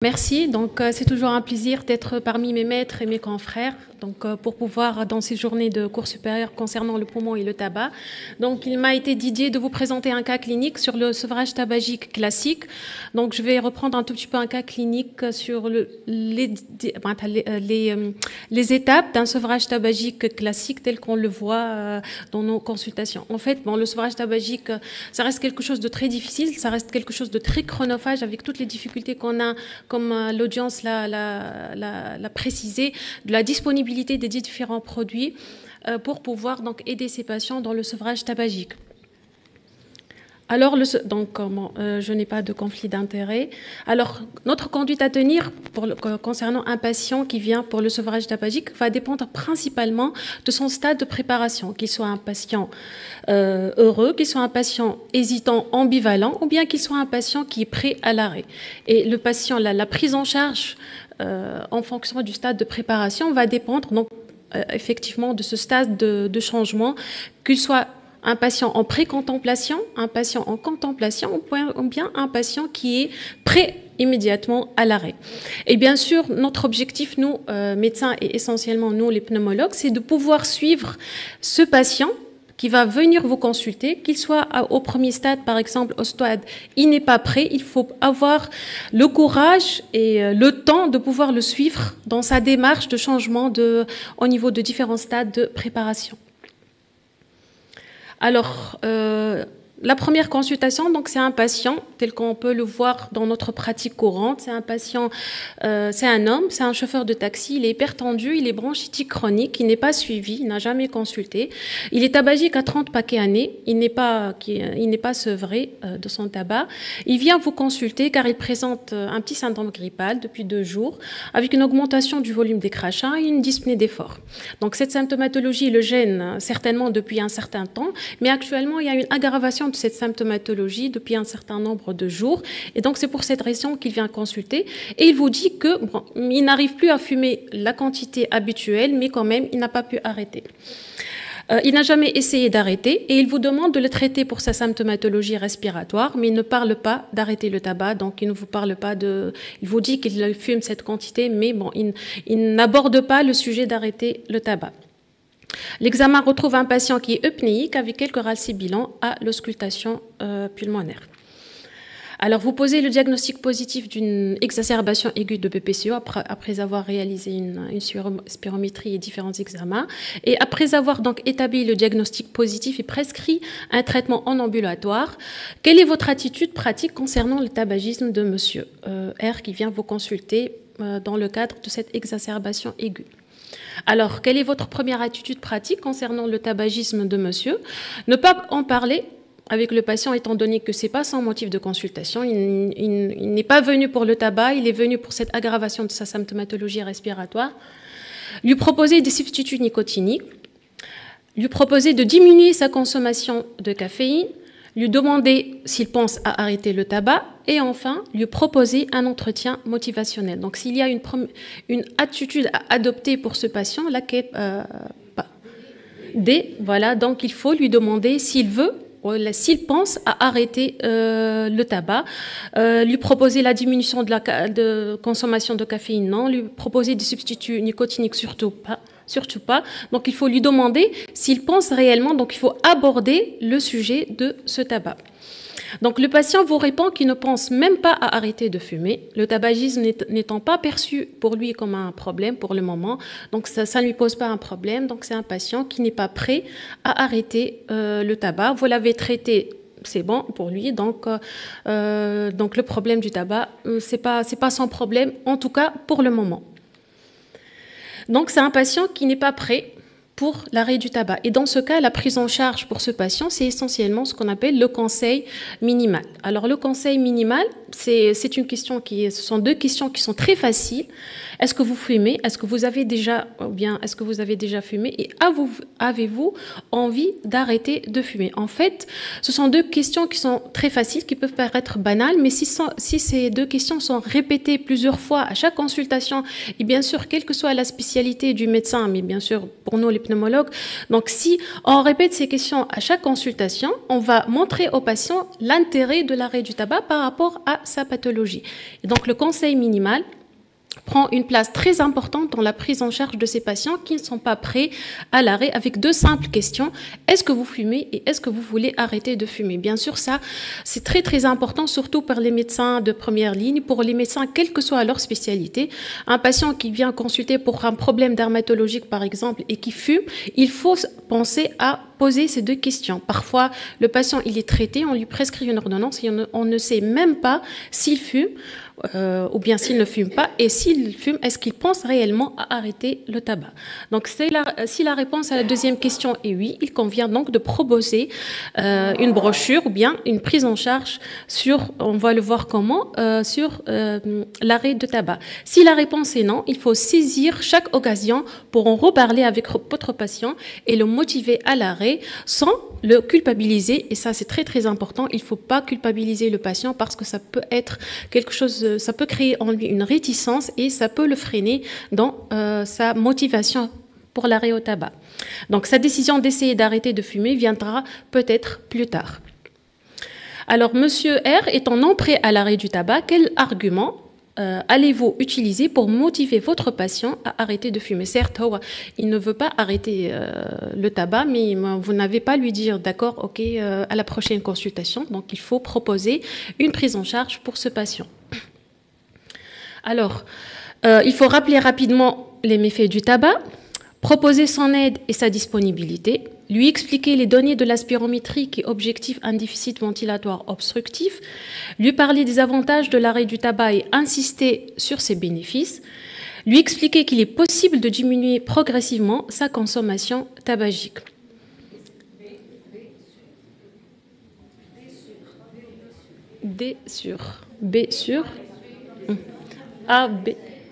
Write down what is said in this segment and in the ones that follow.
Merci. Donc, c'est toujours un plaisir d'être parmi mes maîtres et mes confrères. Donc, pour pouvoir, dans ces journées de cours supérieurs concernant le poumon et le tabac. Donc, il m'a été dédié de vous présenter un cas clinique sur le sevrage tabagique classique. Donc, je vais reprendre un tout petit peu un cas clinique sur les étapes d'un sevrage tabagique classique tel qu'on le voit dans nos consultations. En fait, le sevrage tabagique, ça reste quelque chose de très difficile, ça reste quelque chose de très chronophage avec toutes les difficultés qu'on a, comme l'audience l'a précisé, de la disponibilité des différents produits pour pouvoir donc aider ces patients dans le sevrage tabagique. Alors, je n'ai pas de conflit d'intérêt. Alors, notre conduite à tenir concernant un patient qui vient pour le sevrage tabagique va dépendre principalement de son stade de préparation, qu'il soit un patient heureux, qu'il soit un patient hésitant, ambivalent, ou bien qu'il soit un patient qui est prêt à l'arrêt. Et le patient, la prise en charge en fonction du stade de préparation va dépendre donc effectivement de ce stade de changement, qu'il soit un patient en pré-contemplation, un patient en contemplation ou bien un patient qui est prêt immédiatement à l'arrêt. Et bien sûr, notre objectif, nous, médecins et essentiellement nous, les pneumologues, c'est de pouvoir suivre ce patient qui va venir vous consulter, qu'il soit au premier stade, par exemple, au stade, il n'est pas prêt, il faut avoir le courage et le temps de pouvoir le suivre dans sa démarche de changement au niveau de différents stades de préparation. Alors, la première consultation, donc c'est un patient tel qu'on peut le voir dans notre pratique courante. C'est un patient, c'est un homme, c'est un chauffeur de taxi. Il est hypertendu, il est bronchitique chronique, il n'est pas suivi, il n'a jamais consulté. Il est tabagique à 30 paquets années. Il n'est pas sevré de son tabac. Il vient vous consulter car il présente un petit syndrome grippal depuis 2 jours, avec une augmentation du volume des crachats et une dyspnée d'effort. Donc cette symptomatologie le gêne certainement depuis un certain temps, mais actuellement il y a une aggravation de cette symptomatologie depuis un certain nombre de jours. Et donc, c'est pour cette raison qu'il vient consulter. Et il vous dit que il n'arrive plus à fumer la quantité habituelle, mais quand même, il n'a pas pu arrêter. Il n'a jamais essayé d'arrêter et il vous demande de le traiter pour sa symptomatologie respiratoire, mais il ne parle pas d'arrêter le tabac. Donc, il ne vous parle pas de... Il vous dit qu'il fume cette quantité, mais il n'aborde pas le sujet d'arrêter le tabac. L'examen retrouve un patient qui est eupnéique avec quelques ralsibilants à l'auscultation pulmonaire. Alors, vous posez le diagnostic positif d'une exacerbation aiguë de BPCO après avoir réalisé une spirométrie et différents examens. Et après avoir donc établi le diagnostic positif et prescrit un traitement en ambulatoire, quelle est votre attitude pratique concernant le tabagisme de monsieur R qui vient vous consulter dans le cadre de cette exacerbation aiguë? Alors, quelle est votre première attitude pratique concernant le tabagisme de monsieur? Ne pas en parler avec le patient étant donné que ce n'est pas son motif de consultation. Il n'est pas venu pour le tabac, il est venu pour cette aggravation de sa symptomatologie respiratoire. Lui proposer des substituts nicotiniques. Lui proposer de diminuer sa consommation de caféine. Lui demander s'il pense à arrêter le tabac et enfin lui proposer un entretien motivationnel. Donc s'il y a une attitude à adopter pour ce patient, voilà, donc il faut lui demander s'il veut, s'il pense à arrêter le tabac, lui proposer la diminution de consommation de caféine, non, lui proposer des substituts nicotiniques, surtout pas. Donc, il faut lui demander s'il pense réellement. Donc, il faut aborder le sujet de ce tabac. Donc, le patient vous répond qu'il ne pense même pas à arrêter de fumer, le tabagisme n'étant pas perçu pour lui comme un problème pour le moment. Donc, ça ne lui pose pas un problème. Donc, c'est un patient qui n'est pas prêt à arrêter le tabac. Vous l'avez traité, c'est bon pour lui. Donc le problème du tabac, c'est pas son problème, en tout cas pour le moment. Donc, c'est un patient qui n'est pas prêt pour l'arrêt du tabac. Et dans ce cas, la prise en charge pour ce patient, c'est essentiellement ce qu'on appelle le conseil minimal. Alors, le conseil minimal, c'est une question ce sont 2 questions qui sont très faciles. Est-ce que vous fumez? Est-ce que vous avez déjà fumé? Et avez-vous envie d'arrêter de fumer? En fait, ce sont 2 questions qui sont très faciles, qui peuvent paraître banales, mais si ces 2 questions sont répétées plusieurs fois à chaque consultation, et bien sûr, quelle que soit la spécialité du médecin, mais bien sûr, pour nous, les pneumologues, donc si on répète ces questions à chaque consultation, on va montrer au patient l'intérêt de l'arrêt du tabac par rapport à à sa pathologie. Et donc le conseil minimal prend une place très importante dans la prise en charge de ces patients qui ne sont pas prêts à l'arrêt, avec deux simples questions. Est-ce que vous fumez et est-ce que vous voulez arrêter de fumer? Bien sûr, ça, c'est très très important, surtout pour les médecins de première ligne, pour les médecins, quelle que soit leur spécialité. Un patient qui vient consulter pour un problème dermatologique, par exemple, et qui fume, il faut penser à poser ces deux questions. Parfois, le patient, il est traité, on lui prescrit une ordonnance et on ne sait même pas s'il fume, ou bien s'il ne fume pas, et s'il fume, est-ce qu'il pense réellement à arrêter le tabac? Donc, si la réponse à la deuxième question est oui, il convient donc de proposer une brochure ou bien une prise en charge sur, on va le voir comment, sur l'arrêt de tabac. Si la réponse est non, il faut saisir chaque occasion pour en reparler avec votre patient et le motiver à l'arrêt sans le culpabiliser. Et ça, c'est très très important. Il ne faut pas culpabiliser le patient parce que ça peut être quelque chose, ça peut créer en lui une réticence et ça peut le freiner dans sa motivation pour l'arrêt au tabac. Donc, sa décision d'essayer d'arrêter de fumer viendra peut-être plus tard. Alors, Monsieur R étant non prêt à l'arrêt du tabac, quel argument allez-vous utiliser pour motiver votre patient à arrêter de fumer? Certes, il ne veut pas arrêter le tabac, mais vous n'avez pas à lui dire d'accord, ok, à la prochaine consultation. Donc, il faut proposer une prise en charge pour ce patient. Alors, il faut rappeler rapidement les méfaits du tabac, proposer son aide et sa disponibilité, lui expliquer les données de la spirométrie qui est objectif un déficit ventilatoire obstructif, lui parler des avantages de l'arrêt du tabac et insister sur ses bénéfices, lui expliquer qu'il est possible de diminuer progressivement sa consommation tabagique. D sur B sur A, B.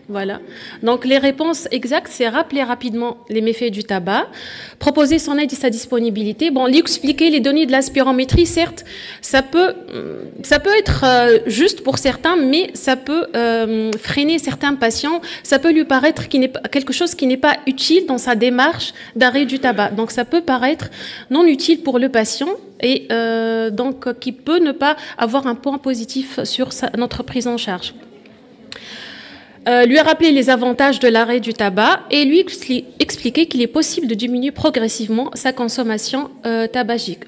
Voilà. Donc, les réponses exactes, c'est rappeler rapidement les méfaits du tabac, proposer son aide et sa disponibilité. Bon, lui expliquer les données de la spirométrie, certes, ça peut être juste pour certains, mais ça peut freiner certains patients. Ça peut lui paraître quelque chose qui n'est pas utile dans sa démarche d'arrêt du tabac. Donc, ça peut paraître non utile pour le patient et donc qui peut ne pas avoir un point positif sur notre prise en charge. Lui rappeler les avantages de l'arrêt du tabac et lui expliquer qu'il est possible de diminuer progressivement sa consommation tabagique.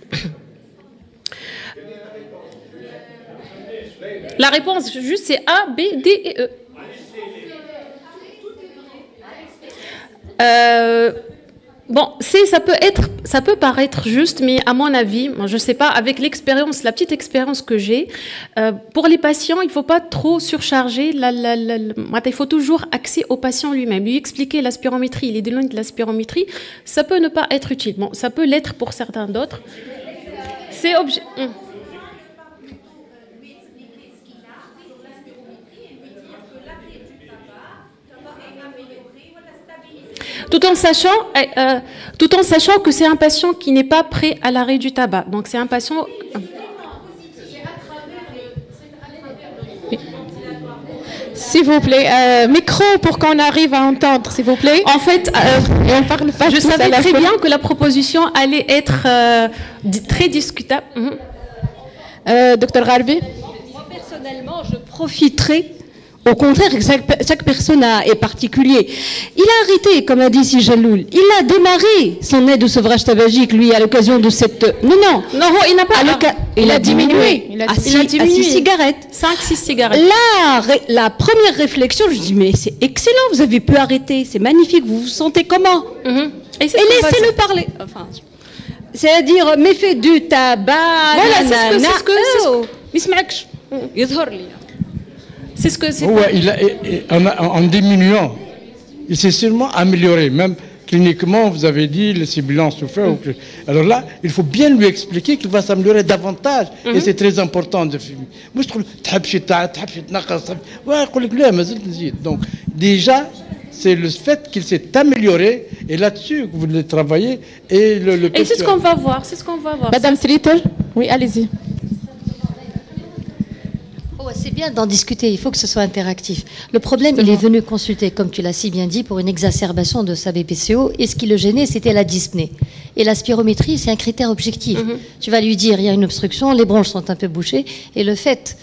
La réponse juste c'est A, B, D et E. Bon, ça peut paraître juste, mais à mon avis, je ne sais pas, avec l'expérience, la petite expérience que j'ai, pour les patients, il ne faut pas trop surcharger. Il faut toujours axer au patient lui-même, lui expliquer la spirométrie, les données de la spirométrie. Ça peut ne pas être utile. Bon, ça peut l'être pour certains d'autres. C'est obligé. Tout en sachant que c'est un patient qui n'est pas prêt à l'arrêt du tabac. Donc c'est un patient. S'il vous plaît, micro pour qu'on arrive à entendre, s'il vous plaît. En fait, je savais très bien que la proposition allait être très discutable. Docteur Gharbi. Moi personnellement, je profiterai. Au contraire, chaque personne est particulier. Il a arrêté, comme a dit Si Jaloul. Il a démarré son aide au sevrage tabagique, lui, à l'occasion de cette... Non, il n'a pas... Il a diminué. Il a diminué. À 6 cigarettes. 5-6 cigarettes. La première réflexion, je dis, mais c'est excellent, vous avez pu arrêter. C'est magnifique, vous vous sentez comment? Et laissez-le parler. Enfin, c'est-à-dire, méfait du tabac... Voilà, c'est ce que... C'est ce que c'est. En diminuant, il s'est sûrement amélioré. Même cliniquement, vous avez dit, ces bilans sont faits. Alors là, il faut bien lui expliquer qu'il va s'améliorer davantage. Et c'est très important de fumer. Moi, je trouve, donc, déjà, c'est le fait qu'il s'est amélioré. Et là-dessus, que vous le travaillez. Et c'est ce qu'on va voir. Madame Slitter, oui, allez-y. C'est bien d'en discuter, il faut que ce soit interactif. Le problème, il est venu consulter, comme tu l'as si bien dit, pour une exacerbation de sa BPCO, et ce qui le gênait, c'était la dyspnée. Et la spirométrie, c'est un critère objectif. Tu vas lui dire, il y a une obstruction, les bronches sont un peu bouchées, et le fait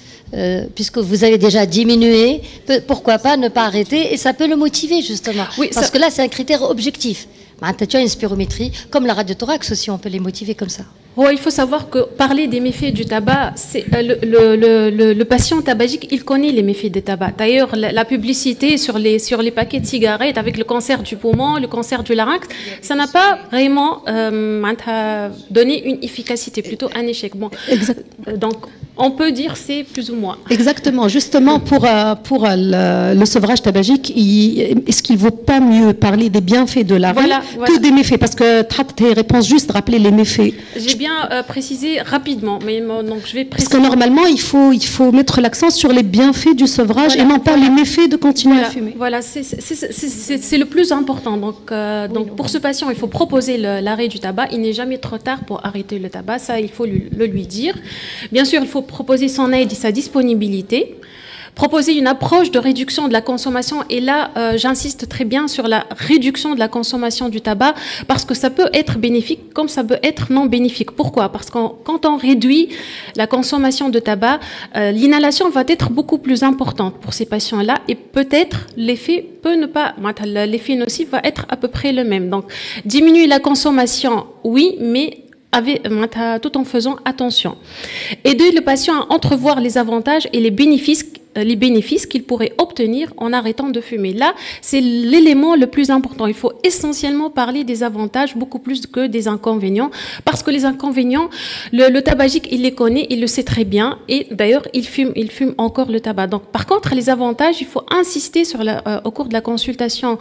puisque vous avez déjà diminué, pourquoi pas ne pas arrêter, et ça peut le motiver justement. Oui, parce que là, c'est un critère objectif. Tu as une spirométrie, comme la radiothorax aussi, on peut les motiver comme ça. Ouais, il faut savoir que parler des méfaits du tabac, c'est le patient tabagique, il connaît les méfaits des tabac. D'ailleurs, la publicité sur les paquets de cigarettes avec le cancer du poumon, le cancer du larynx, ça n'a pas vraiment donné une efficacité, plutôt un échec. Bon, donc on peut dire c'est plus ou moins. Exactement. Justement, pour le sevrage tabagique, est-ce qu'il ne vaut pas mieux parler des bienfaits de l'arrêt que des méfaits? Parce que tes réponses juste rappeler les méfaits. J'ai bien précisé rapidement, mais donc je vais préciser. Parce que normalement, il faut mettre l'accent sur les bienfaits du sevrage et non pas les méfaits de continuer à fumer. Voilà, c'est le plus important. Donc pour ce patient, il faut proposer l'arrêt du tabac. Il n'est jamais trop tard pour arrêter le tabac. Ça, il faut le lui dire. Bien sûr, il faut proposer son aide et sa disponibilité. Proposer une approche de réduction de la consommation. Et là, j'insiste très bien sur la réduction de la consommation du tabac parce que ça peut être bénéfique comme ça peut être non bénéfique. Pourquoi? Parce que quand on réduit la consommation de tabac, l'inhalation va être beaucoup plus importante pour ces patients-là et peut-être l'effet l'effet nocif va être à peu près le même. Donc, diminuer la consommation, oui, mais tout en faisant attention. Aider le patient à entrevoir les avantages et les bénéfices qu'il pourrait obtenir en arrêtant de fumer. Là, c'est l'élément le plus important. Il faut essentiellement parler des avantages beaucoup plus que des inconvénients, parce que les inconvénients, le tabagique, il les connaît, il le sait très bien, et d'ailleurs, il fume encore le tabac. Donc, par contre, les avantages, il faut insister au cours de la consultation,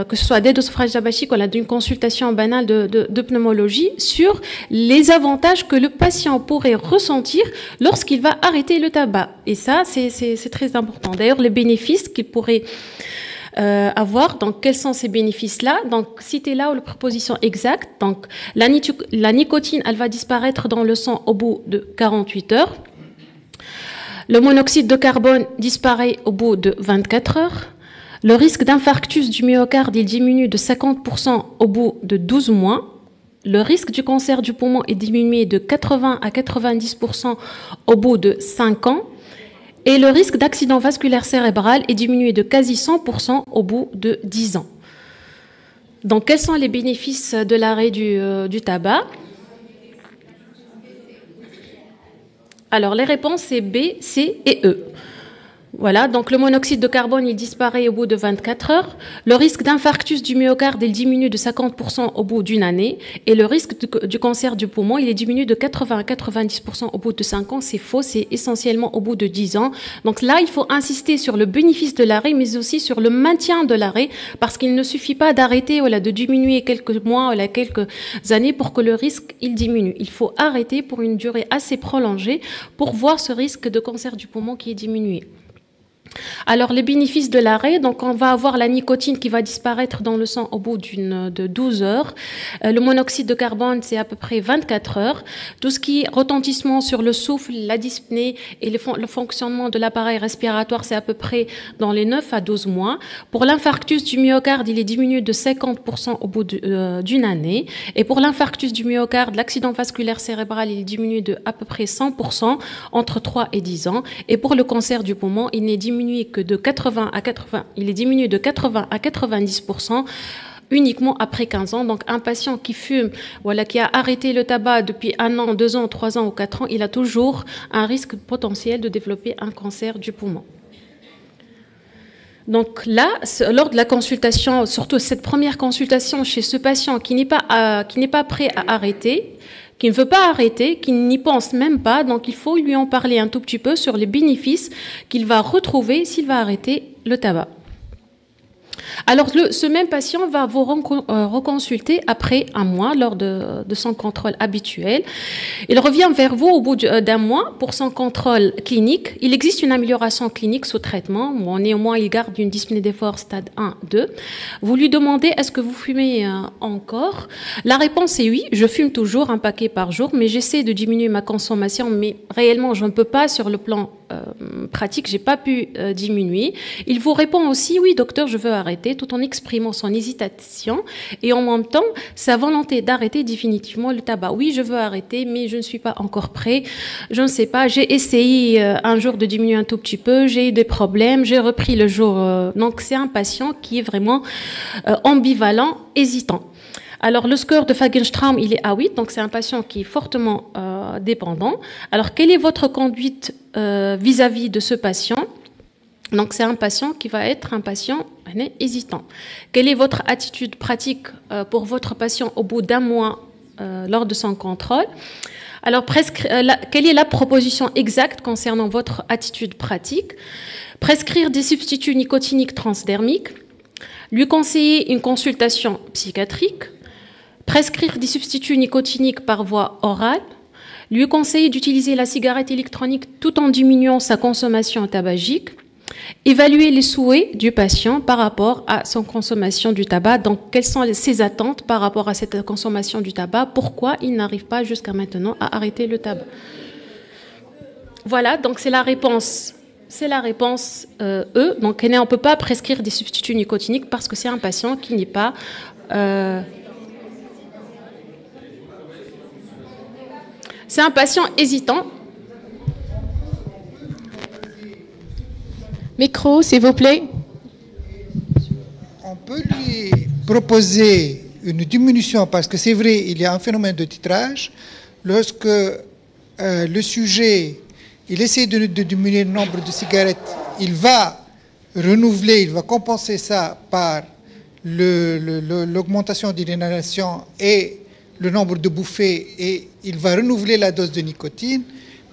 que ce soit d'aide-au-sevrage tabagique ou d'une consultation banale de pneumologie, sur les avantages que le patient pourrait ressentir lorsqu'il va arrêter le tabac. Et ça, c'est très important. D'ailleurs, les bénéfices qu'il pourrait avoir, donc quels sont ces bénéfices-là? Donc, citez là la proposition exacte. Donc, la nicotine, elle va disparaître dans le sang au bout de 48 heures. Le monoxyde de carbone disparaît au bout de 24 heures. Le risque d'infarctus du myocarde, il diminue de 50% au bout de 12 mois. Le risque du cancer du poumon est diminué de 80 à 90% au bout de 5 ans. Et le risque d'accident vasculaire cérébral est diminué de quasi 100% au bout de 10 ans. Donc, quels sont les bénéfices de l'arrêt du tabac? Alors, les réponses, c'est B, C et E. Voilà, donc le monoxyde de carbone, il disparaît au bout de 24 heures. Le risque d'infarctus du myocarde, il diminue de 50% au bout d'une année. Et le risque du cancer du poumon, il est diminué de 80 à 90% au bout de 5 ans. C'est faux, c'est essentiellement au bout de 10 ans. Donc là, il faut insister sur le bénéfice de l'arrêt, mais aussi sur le maintien de l'arrêt, parce qu'il ne suffit pas d'arrêter, de diminuer quelques mois, quelques années pour que le risque, il diminue. Il faut arrêter pour une durée assez prolongée pour voir ce risque de cancer du poumon qui est diminué. Alors, les bénéfices de l'arrêt, donc on va avoir la nicotine qui va disparaître dans le sang au bout de 12 heures. Le monoxyde de carbone, c'est à peu près 24 heures. Tout ce qui est retentissement sur le souffle, la dyspnée et le fonctionnement de l'appareil respiratoire, c'est à peu près dans les 9 à 12 mois. Pour l'infarctus du myocarde, il est diminué de 50% au bout d'une année. Et pour l'infarctus du myocarde, l'accident vasculaire cérébral, il est diminué de à peu près 100% entre 3 et 10 ans. Et pour le cancer du poumon, il n'est diminué que de 80 à 90% uniquement après 15 ans. Donc, un patient qui fume, qui a arrêté le tabac depuis 1 an, 2 ans, 3 ans ou 4 ans, il a toujours un risque potentiel de développer un cancer du poumon. Donc là, lors de la consultation, surtout cette première consultation chez ce patient qui n'est pas prêt à arrêter, qui ne veut pas arrêter, qui n'y pense même pas, donc il faut lui en parler un tout petit peu sur les bénéfices qu'il va retrouver s'il va arrêter le tabac. Alors, ce même patient va vous reconsulter après 1 mois lors de son contrôle habituel. Il revient vers vous au bout d'1 mois pour son contrôle clinique. Il existe une amélioration clinique sous traitement. Bon, néanmoins, il garde une dyspnée d'effort stade 1, 2. Vous lui demandez, est-ce que vous fumez encore? La réponse est oui, je fume toujours 1 paquet par jour, mais j'essaie de diminuer ma consommation, mais réellement, je ne peux pas sur le plan pratique, j'ai pas pu diminuer. Il vous répond aussi, oui, docteur, je veux arrêter, tout en exprimant son hésitation et en même temps sa volonté d'arrêter définitivement le tabac. Oui, je veux arrêter, mais je ne suis pas encore prêt. Je ne sais pas. J'ai essayé un jour de diminuer un tout petit peu. J'ai eu des problèmes. J'ai repris le jour. Donc, c'est un patient qui est vraiment ambivalent, hésitant. Alors, le score de Fagenstraum, il est à 8, donc c'est un patient qui est fortement dépendant. Alors, quelle est votre conduite vis-à-vis de ce patient? Donc, c'est un patient qui va être un patient hésitant. Quelle est votre attitude pratique pour votre patient au bout d'un mois lors de son contrôle? Alors, quelle est la proposition exacte concernant votre attitude pratique? Prescrire des substituts nicotiniques transdermiques, lui conseiller une consultation psychiatrique, prescrire des substituts nicotiniques par voie orale, lui conseiller d'utiliser la cigarette électronique tout en diminuant sa consommation tabagique, évaluer les souhaits du patient par rapport à son consommation du tabac. Donc, quelles sont ses attentes par rapport à cette consommation du tabac? Pourquoi il n'arrive pas jusqu'à maintenant à arrêter le tabac? Voilà, donc c'est la réponse. C'est la réponse E. Donc, on ne peut pas prescrire des substituts nicotiniques parce que c'est un patient qui n'est pas... c'est un patient hésitant. Micro, s'il vous plaît. On peut lui proposer une diminution, parce que c'est vrai, il y a un phénomène de titrage. Lorsque le sujet, il essaie de diminuer le nombre de cigarettes, il va renouveler, il va compenser ça par l'augmentation de l'inhalation et le nombre de bouffées, et il va renouveler la dose de nicotine.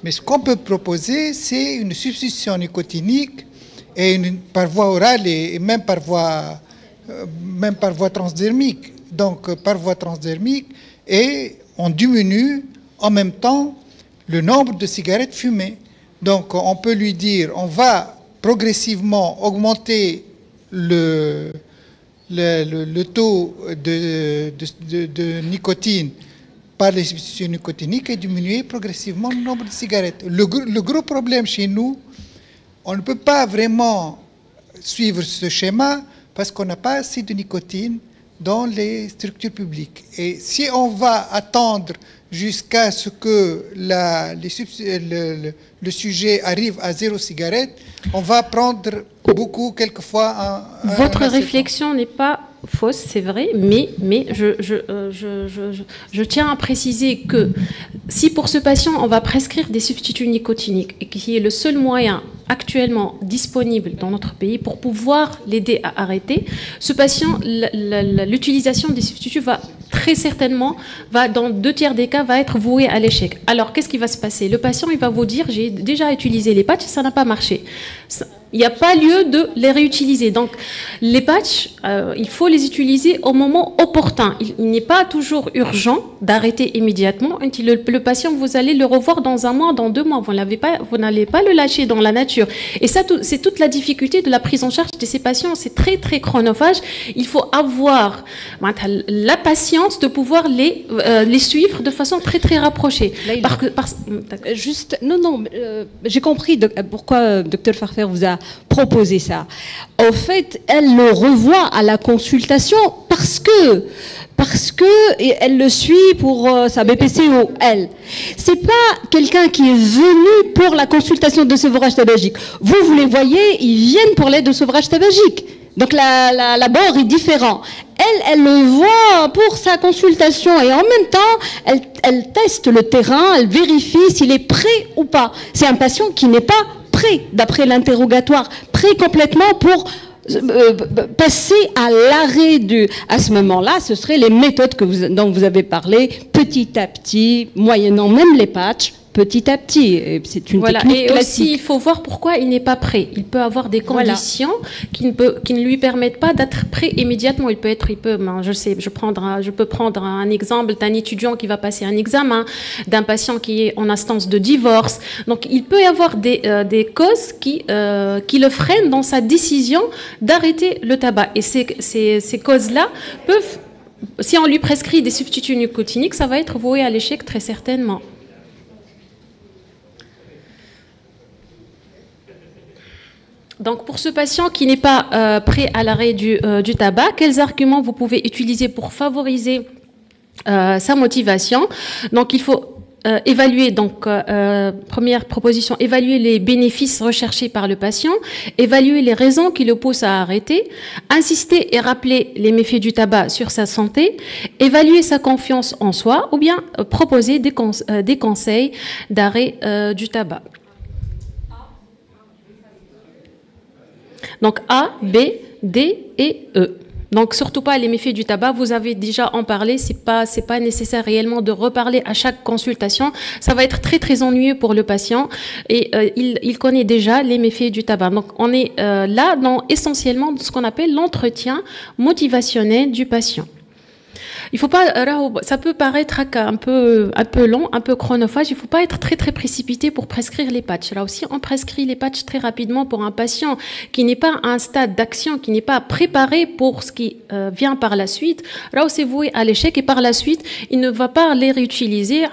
Mais ce qu'on peut proposer, c'est une substitution nicotinique et par voie orale et même par voie transdermique. Donc par voie transdermique, et on diminue en même temps le nombre de cigarettes fumées. Donc on peut lui dire, on va progressivement augmenter le taux de nicotine par les substitutions nicotiniques et diminuer progressivement le nombre de cigarettes. Le gros problème chez nous, on ne peut pas vraiment suivre ce schéma parce qu'on n'a pas assez de nicotine dans les structures publiques. Et si on va attendre jusqu'à ce que le sujet arrive à 0 cigarette, on va prendre quelquefois... Votre réflexion n'est pas fausse, c'est vrai, mais je tiens à préciser que si pour ce patient, on va prescrire des substituts nicotiniques, et qui est le seul moyen actuellement disponible dans notre pays pour pouvoir l'aider à arrêter, ce patient, l'utilisation des substituts va très certainement, dans 2/3 des cas, va être vouée à l'échec. Alors, qu'est-ce qui va se passer? Le patient, il va vous dire, j'ai déjà utilisé les patchs, ça n'a pas marché. Il n'y a pas lieu de les réutiliser. Donc, les patchs, il faut les utiliser au moment opportun. Il n'est pas toujours urgent d'arrêter immédiatement. Le patient, vous allez le revoir dans 1 mois, dans 2 mois. Vous n'allez pas le lâcher dans la nature. Et ça, c'est toute la difficulté de la prise en charge de ces patients. C'est très, très chronophage. Il faut avoir la patience de pouvoir les suivre de façon très, très rapprochée. J'ai compris pourquoi Dr Farfer vous a proposé ça. En fait, elle le revoit à la consultation parce que elle le suit pour sa BPCO, elle. C'est pas quelqu'un qui est venu pour la consultation de sevrage tabagique. Vous les voyez, ils viennent pour l'aide de sevrage tabagique. Donc l'abord est différent. Elle le voit pour sa consultation et en même temps, elle teste le terrain, elle vérifie s'il est prêt ou pas. C'est un patient qui n'est pas prêt, d'après l'interrogatoire, prêt complètement pour passer à l'arrêt à ce moment-là, ce seraient les méthodes dont vous avez parlé, petit à petit, moyennant même les patchs, petit à petit. C'est une technique classique. Aussi, il faut voir pourquoi il n'est pas prêt. Il peut avoir des conditions qui ne lui permettent pas d'être prêt immédiatement. Je peux prendre un exemple d'un étudiant qui va passer un examen, d'un patient qui est en instance de divorce. Donc, il peut y avoir des causes qui le freinent dans sa décision d'arrêter le tabac. Et ces causes-là peuvent, si on lui prescrit des substituts nicotiniques, ça va être voué à l'échec très certainement. Donc, pour ce patient qui n'est pas prêt à l'arrêt du tabac, quels arguments vous pouvez utiliser pour favoriser sa motivation? Donc, il faut évaluer, donc, première proposition, évaluer les bénéfices recherchés par le patient, évaluer les raisons qui le poussent à arrêter, insister et rappeler les méfaits du tabac sur sa santé, évaluer sa confiance en soi, ou bien proposer des conseils d'arrêt du tabac. Donc A, B, D et E. Donc surtout pas les méfaits du tabac, vous avez déjà en parlé, c'est pas nécessaire réellement de reparler à chaque consultation, ça va être très très ennuyeux pour le patient et il connaît déjà les méfaits du tabac. Donc on est là dans essentiellement ce qu'on appelle l'entretien motivationnel du patient. Il faut pas, ça peut paraître un peu long, un peu chronophage. Il faut pas être très très précipité pour prescrire les patchs. Là aussi, on prescrit les patchs très rapidement pour un patient qui n'est pas à un stade d'action, qui n'est pas préparé pour ce qui vient par la suite. Là, c'est voué à l'échec et par la suite, il ne va pas les réutiliser.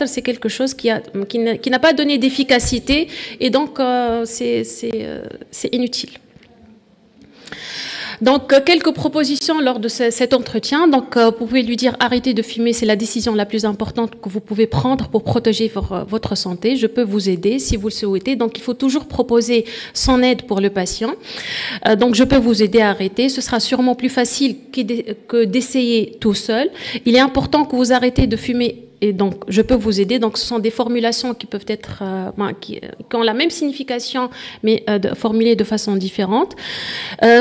C'est quelque chose qui n'a pas donné d'efficacité et donc c'est inutile. Donc, quelques propositions lors de cet entretien. Donc, vous pouvez lui dire arrêtez de fumer, c'est la décision la plus importante que vous pouvez prendre pour protéger votre santé. Je peux vous aider si vous le souhaitez. Donc, il faut toujours proposer son aide pour le patient. Donc, je peux vous aider à arrêter. Ce sera sûrement plus facile que d'essayer tout seul. Il est important que vous arrêtez de fumer. Et donc, je peux vous aider. Donc, ce sont des formulations qui peuvent être, qui ont la même signification, mais formulées de façon différente.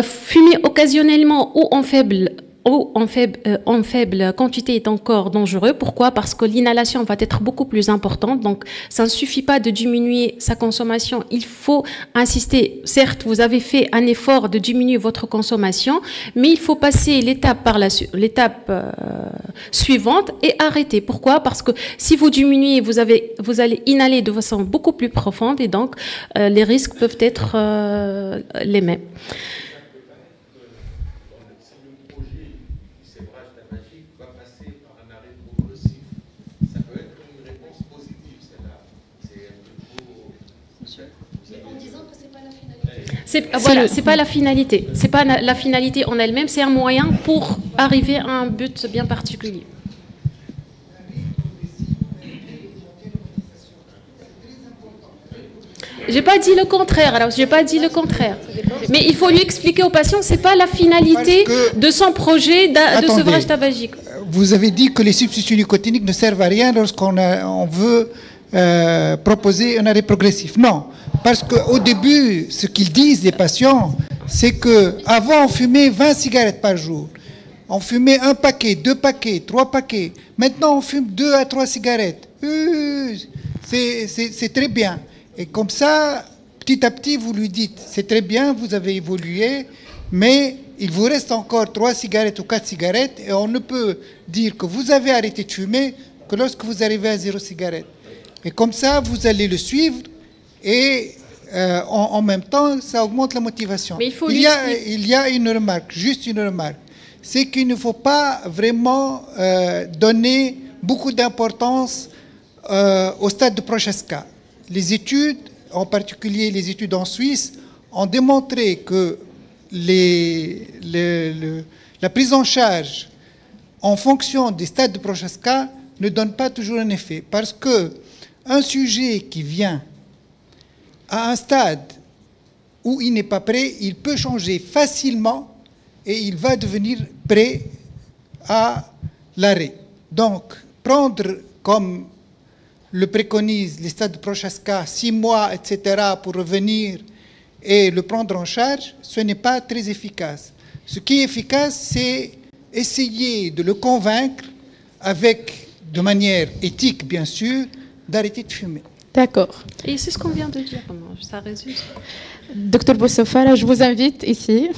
Fumer occasionnellement ou en faible quantité est encore dangereux. Pourquoi? Parce que l'inhalation va être beaucoup plus importante. Donc, ça ne suffit pas de diminuer sa consommation. Il faut insister. Certes, vous avez fait un effort de diminuer votre consommation, mais il faut passer l'étape suivante et arrêter. Pourquoi? Parce que si vous diminuez, vous allez inhaler de façon beaucoup plus profonde et donc les risques peuvent être les mêmes. C'est pas la finalité. C'est pas la finalité en elle-même. C'est un moyen pour arriver à un but bien particulier. J'ai pas dit le contraire. Alors, j'ai pas dit le contraire. Mais il faut lui expliquer au patient, c'est pas la finalité de son projet de sevrage tabagique. Vous avez dit que les substituts nicotiniques ne servent à rien lorsqu'on veut proposer un arrêt progressif. Non. Parce qu'au début, ce qu'ils disent, les patients, c'est qu'avant, on fumait 20 cigarettes par jour. On fumait 1 paquet, 2 paquets, 3 paquets. Maintenant, on fume 2 à 3 cigarettes. C'est très bien. Et comme ça, petit à petit, vous lui dites, c'est très bien, vous avez évolué, mais il vous reste encore 3 cigarettes ou 4 cigarettes, et on ne peut dire que vous avez arrêté de fumer que lorsque vous arrivez à 0 cigarette. Et comme ça, vous allez le suivre, et en même temps, ça augmente la motivation. Mais il y a une remarque, juste une remarque, c'est qu'il ne faut pas vraiment donner beaucoup d'importance au stade de Prochaska. Les études, en particulier les études en Suisse, ont démontré que la prise en charge en fonction des stades de Prochaska ne donne pas toujours un effet. Parce qu'un sujet qui vient à un stade où il n'est pas prêt, il peut changer facilement et il va devenir prêt à l'arrêt. Donc, prendre comme le préconise les stades de Prochaska, 6 mois, etc., pour revenir et le prendre en charge, ce n'est pas très efficace. Ce qui est efficace, c'est essayer de le convaincre, de manière éthique, bien sûr, d'arrêter de fumer. D'accord. Et c'est ce qu'on vient de dire, ça résume. Docteur Boussofara, je vous invite ici.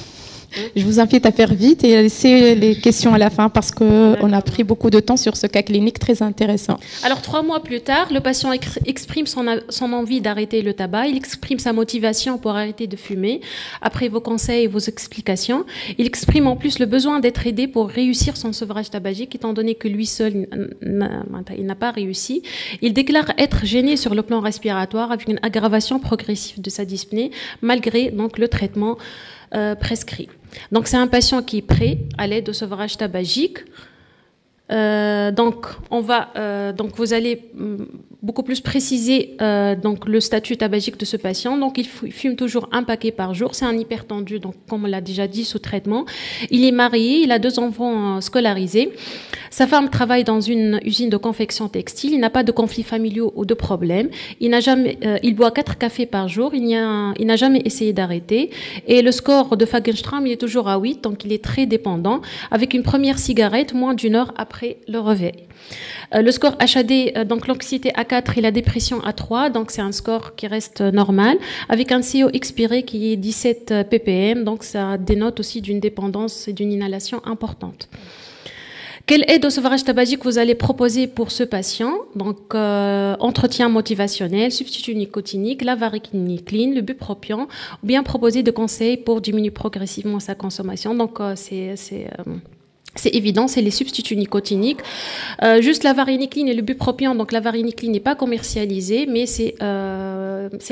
Je vous invite à faire vite et à laisser les questions à la fin parce qu'on a pris beaucoup de temps sur ce cas clinique très intéressant. Alors, 3 mois plus tard, le patient exprime son envie d'arrêter le tabac, il exprime sa motivation pour arrêter de fumer. Après vos conseils et vos explications, il exprime en plus le besoin d'être aidé pour réussir son sevrage tabagique, étant donné que lui seul, il n'a pas réussi. Il déclare être gêné sur le plan respiratoire avec une aggravation progressive de sa dyspnée, malgré donc le traitement prescrit. Donc c'est un patient qui est prêt à l'aide au sevrage tabagique. Donc vous allez beaucoup plus préciser donc le statut tabagique de ce patient. Donc il fume toujours un paquet par jour. C'est un hypertendu, donc comme on l'a déjà dit, sous traitement. Il est marié, il a 2 enfants scolarisés. Sa femme travaille dans une usine de confection textile. Il n'a pas de conflits familiaux ou de problèmes. Il boit 4 cafés par jour. Il n'a jamais essayé d'arrêter. Et le score de Fagenstram, il est toujours à 8, donc il est très dépendant, avec une première cigarette moins d'1 heure après le réveil. Le score HAD, donc l'anxiété à 4 et la dépression à 3, donc c'est un score qui reste normal, avec un CO expiré qui est 17 ppm, donc ça dénote aussi d'une dépendance et d'une inhalation importante. Quelle aide au sevrage tabagique vous allez proposer pour ce patient? Donc, entretien motivationnel, substitut nicotinique, la varinicline, le bupropion, ou bien proposer des conseils pour diminuer progressivement sa consommation. Donc, c'est évident, c'est les substituts nicotiniques. Juste la varinicline et le bupropion. Donc la varinicline n'est pas commercialisée, mais c'est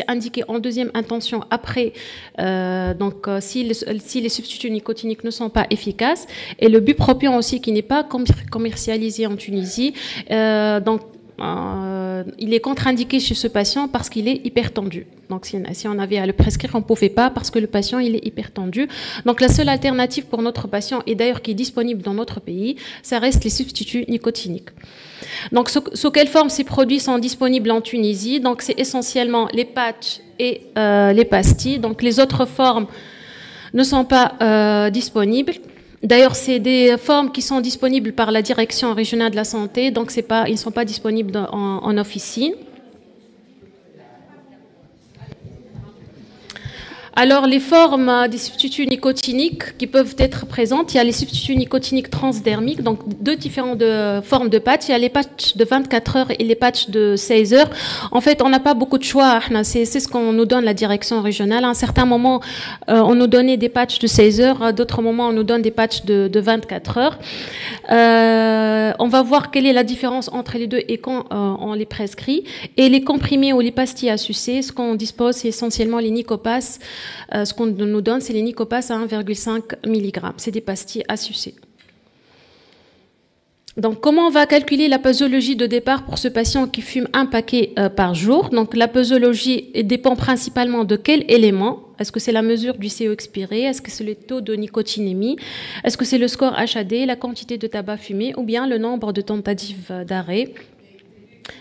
indiqué en deuxième intention après. Si les substituts nicotiniques ne sont pas efficaces, et le bupropion aussi qui n'est pas commercialisé en Tunisie. Il est contre-indiqué chez ce patient parce qu'il est hypertendu. Donc, si on avait à le prescrire, on ne pouvait pas parce que le patient, il est hypertendu. Donc, la seule alternative pour notre patient, et d'ailleurs qui est disponible dans notre pays, ça reste les substituts nicotiniques. Donc, sous quelle forme ces produits sont disponibles en Tunisie? Donc, c'est essentiellement les patchs et les pastilles. Donc, les autres formes ne sont pas disponibles. D'ailleurs, c'est des formes qui sont disponibles par la direction régionale de la santé, donc ils ne sont pas disponibles en officine. Alors, les formes des substituts nicotiniques qui peuvent être présentes, il y a les substituts nicotiniques transdermiques, donc 2 différentes formes de patchs. Il y a les patchs de 24 heures et les patchs de 16 heures. En fait, on n'a pas beaucoup de choix. C'est ce qu'on nous donne la direction régionale. À un certain moment, on nous donnait des patchs de 16 heures. À d'autres moments, on nous donne des patchs de 24 heures. On va voir quelle est la différence entre les deux et quand on les prescrit. Et les comprimés ou les pastilles à sucer, ce qu'on dispose, c'est essentiellement les Nicopas. Ce qu'on nous donne, c'est les Nicopas à 1,5 mg. C'est des pastilles à sucer. Donc, comment on va calculer la posologie de départ pour ce patient qui fume un paquet par jour? Donc, la posologie dépend principalement de quel élément? Est-ce que c'est la mesure du CO expiré? Est-ce que c'est le taux de nicotinémie? Est-ce que c'est le score HAD, la quantité de tabac fumé ou bien le nombre de tentatives d'arrêt?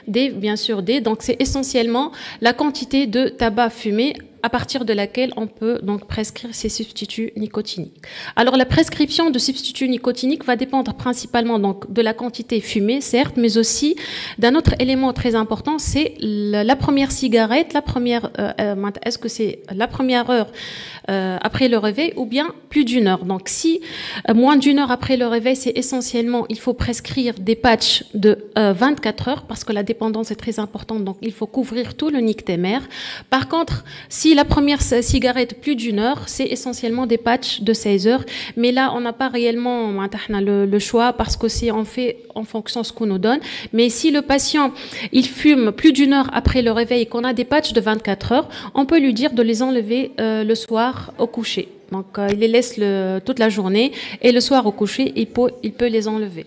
D, bien sûr D. Donc, c'est essentiellement la quantité de tabac fumé à partir de laquelle on peut donc prescrire ces substituts nicotiniques. Alors la prescription de substituts nicotiniques va dépendre principalement donc de la quantité fumée, certes, mais aussi d'un autre élément très important, c'est la première cigarette, est-ce que c'est la première heure après le réveil ou bien plus d'1 heure. Donc si moins d'1 heure après le réveil, c'est essentiellement, il faut prescrire des patchs de 24 heures parce que la dépendance est très importante, donc il faut couvrir tout le nictémère. Par contre, si la première cigarette plus d'1 heure, c'est essentiellement des patchs de 16 heures. Mais là, on n'a pas réellement le choix parce que c'est on fait en fonction de ce qu'on nous donne. Mais si le patient, il fume plus d'1 heure après le réveil et qu'on a des patchs de 24 heures, on peut lui dire de les enlever le soir au coucher. Donc, il les laisse toute la journée et le soir au coucher, il peut les enlever.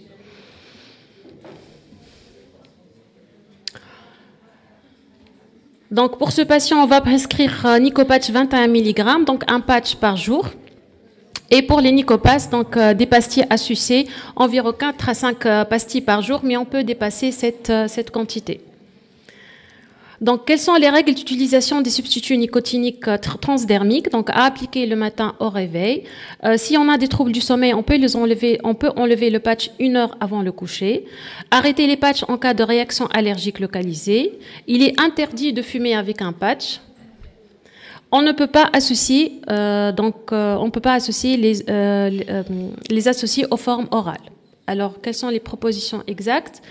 Donc, pour ce patient, on va prescrire Nicopatch 21 mg, donc un patch par jour. Et pour les Nicopas, donc des pastilles à sucer, environ 4 à 5 pastilles par jour, mais on peut dépasser cette quantité. Donc, quelles sont les règles d'utilisation des substituts nicotiniques transdermiques? Donc, à appliquer le matin au réveil. Si on a des troubles du sommeil, on peut enlever le patch 1 heure avant le coucher. Arrêter les patchs en cas de réaction allergique localisée. Il est interdit de fumer avec un patch. on ne peut pas associer, on peut pas associer les associer aux formes orales. Alors, quelles sont les propositions exactes?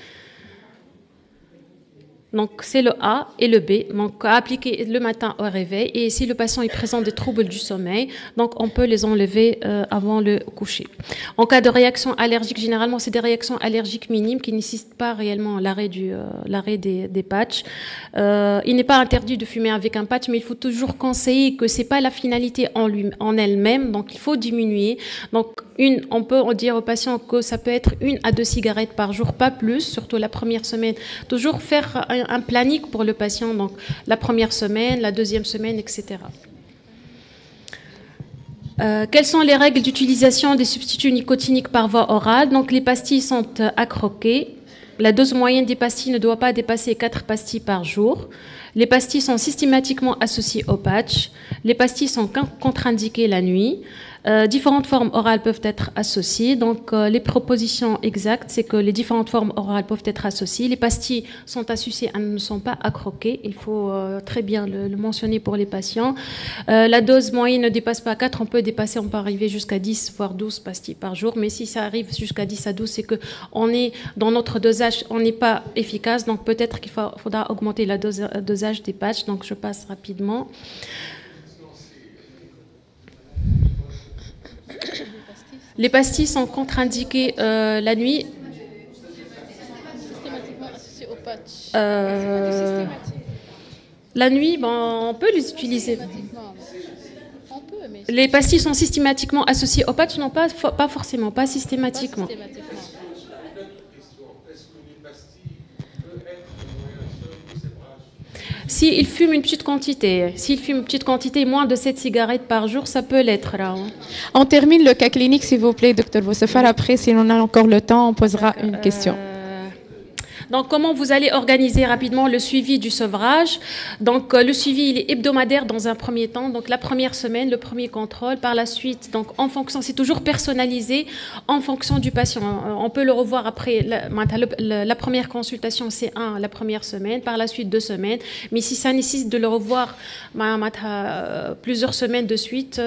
Donc, c'est le A et le B. Donc, à appliquer le matin au réveil. Et si le patient est présent des troubles du sommeil, donc on peut les enlever avant le coucher. En cas de réaction allergique, généralement, c'est des réactions allergiques minimes qui ne nécessitent pas réellement l'arrêt des patchs. Il n'est pas interdit de fumer avec un patch, mais il faut toujours conseiller que c'est pas la finalité en elle-même. Donc, il faut diminuer. Donc, on peut dire aux patients que ça peut être 1 à 2 cigarettes par jour, pas plus, surtout la première semaine. Toujours faire un planning pour le patient, donc la première semaine, la deuxième semaine, etc. Quelles sont les règles d'utilisation des substituts nicotiniques par voie orale? Donc les pastilles sont à croquer. La dose moyenne des pastilles ne doit pas dépasser 4 pastilles par jour. Les pastilles sont systématiquement associées au patch. Les pastilles sont contre-indiquées la nuit. Différentes formes orales peuvent être associées. Donc, les propositions exactes, c'est que les différentes formes orales peuvent être associées. Les pastilles sont associées, elles ne sont pas à croquer. Il faut très bien le mentionner pour les patients. La dose moyenne ne dépasse pas 4. On peut arriver jusqu'à 10, voire 12 pastilles par jour. Mais si ça arrive jusqu'à 10 à 12, c'est que dans notre dosage, on n'est pas efficace. Donc, peut-être qu'il faudra augmenter le dosage des patchs. Donc, je passe rapidement. Les pastilles sont contre-indiquées la nuit. Systématiquement associées au patch. La nuit, on peut les utiliser. Les pastilles sont systématiquement associées au patch? Non, pas forcément, pas systématiquement. S'il fume une petite quantité, moins de 7 cigarettes par jour, ça peut l'être là. On termine le cas clinique, s'il vous plaît, Dr Boussefar. Après, si on a encore le temps, on posera une question. Donc, comment vous allez organiser rapidement le suivi du sevrage? Donc, le suivi, il est hebdomadaire dans un premier temps. Donc, la première semaine, le premier contrôle. Par la suite, donc, en fonction, c'est toujours personnalisé en fonction du patient. On peut le revoir après. La première consultation, c'est la première semaine. Par la suite, 2 semaines. Mais si ça nécessite de le revoir plusieurs semaines de suite,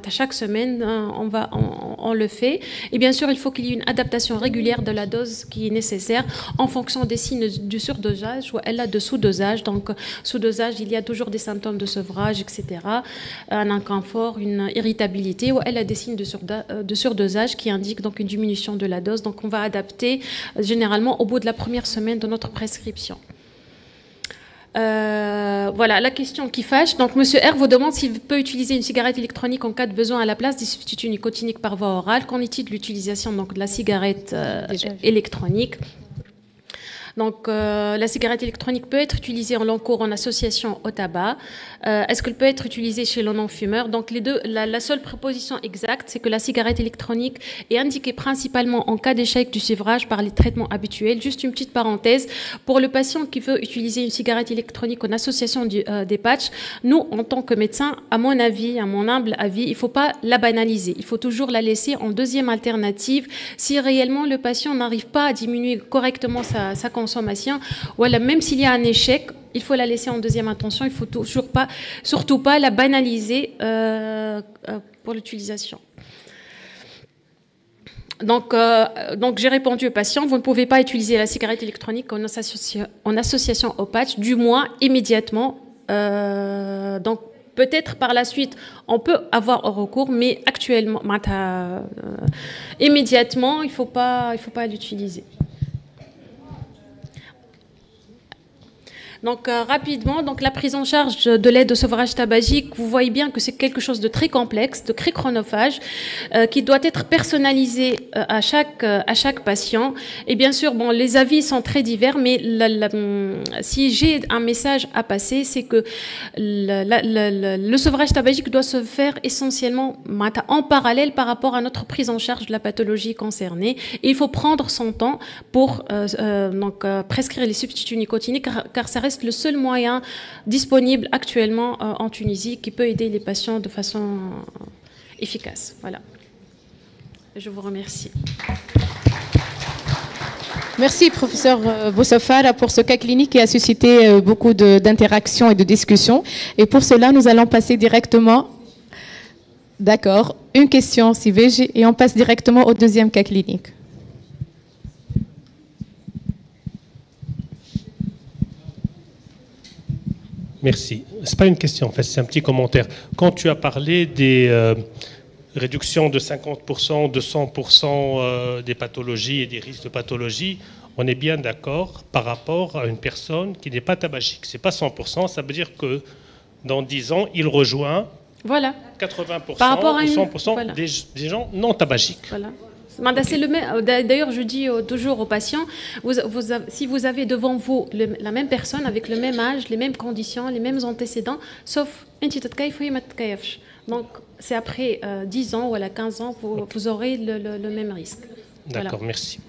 chaque semaine, on le fait. Et bien sûr, il faut qu'il y ait une adaptation régulière de la dose qui est nécessaire en fonction des signes du surdosage ou de sous-dosage. Donc, sous-dosage, il y a toujours des symptômes de sevrage, etc. Un inconfort, une irritabilité, ou elle a des signes de surdosage qui indiquent donc une diminution de la dose. Donc, on va adapter généralement au bout de la première semaine de notre prescription. Voilà la question qui fâche. Donc, Monsieur R vous demande s'il peut utiliser une cigarette électronique en cas de besoin à la place des substituts nicotiniques par voie orale. Qu'en est-il de l'utilisation de la cigarette électronique? Donc, la cigarette électronique peut être utilisée en long cours en association au tabac. Est-ce qu'elle peut être utilisée chez le non-fumeur? Donc, les deux, la seule proposition exacte, c'est que la cigarette électronique est indiquée principalement en cas d'échec du sevrage par les traitements habituels. Juste une petite parenthèse, pour le patient qui veut utiliser une cigarette électronique en association des patchs, nous, en tant que médecins, à mon humble avis, il ne faut pas la banaliser. Il faut toujours la laisser en deuxième alternative si réellement le patient n'arrive pas à diminuer correctement sa consommation, ou alors même s'il y a un échec, il faut la laisser en deuxième intention. Il ne faut surtout pas la banaliser pour l'utilisation. Donc j'ai répondu au patient, vous ne pouvez pas utiliser la cigarette électronique en association au patch, du moins immédiatement. Donc peut-être par la suite, on peut avoir recours, mais actuellement, immédiatement, il faut pas l'utiliser. Donc rapidement, donc la prise en charge de l'aide au sevrage tabagique, vous voyez bien que c'est quelque chose de très complexe, de très chronophage, qui doit être personnalisé à chaque patient. Et bien sûr, les avis sont très divers, mais si j'ai un message à passer, c'est que le sevrage tabagique doit se faire essentiellement en parallèle par rapport à notre prise en charge de la pathologie concernée. Et il faut prendre son temps pour prescrire les substituts nicotiniques, car ça reste le seul moyen disponible actuellement en Tunisie qui peut aider les patients de façon efficace. Voilà. Je vous remercie. Merci, professeur Boussafara, pour ce cas clinique qui a suscité beaucoup d'interactions et de discussions. Et pour cela, nous allons passer directement... D'accord. Une question, Sivej, et on passe directement au deuxième cas clinique. Merci. Ce n'est pas une question, en fait, c'est un petit commentaire. Quand tu as parlé des réductions de 50%, de 100% des pathologies et des risques de pathologie, on est bien d'accord par rapport à une personne qui n'est pas tabagique. Ce n'est pas 100%, ça veut dire que dans 10 ans, il rejoint 80% par rapport à ou 100% des gens non tabagiques. Voilà. D'ailleurs, je dis toujours aux patients, si vous avez devant vous la même personne avec le même âge, les mêmes conditions, les mêmes antécédents, sauf donc c'est après 10 ans ou à 15 ans, vous aurez le même risque. D'accord, merci.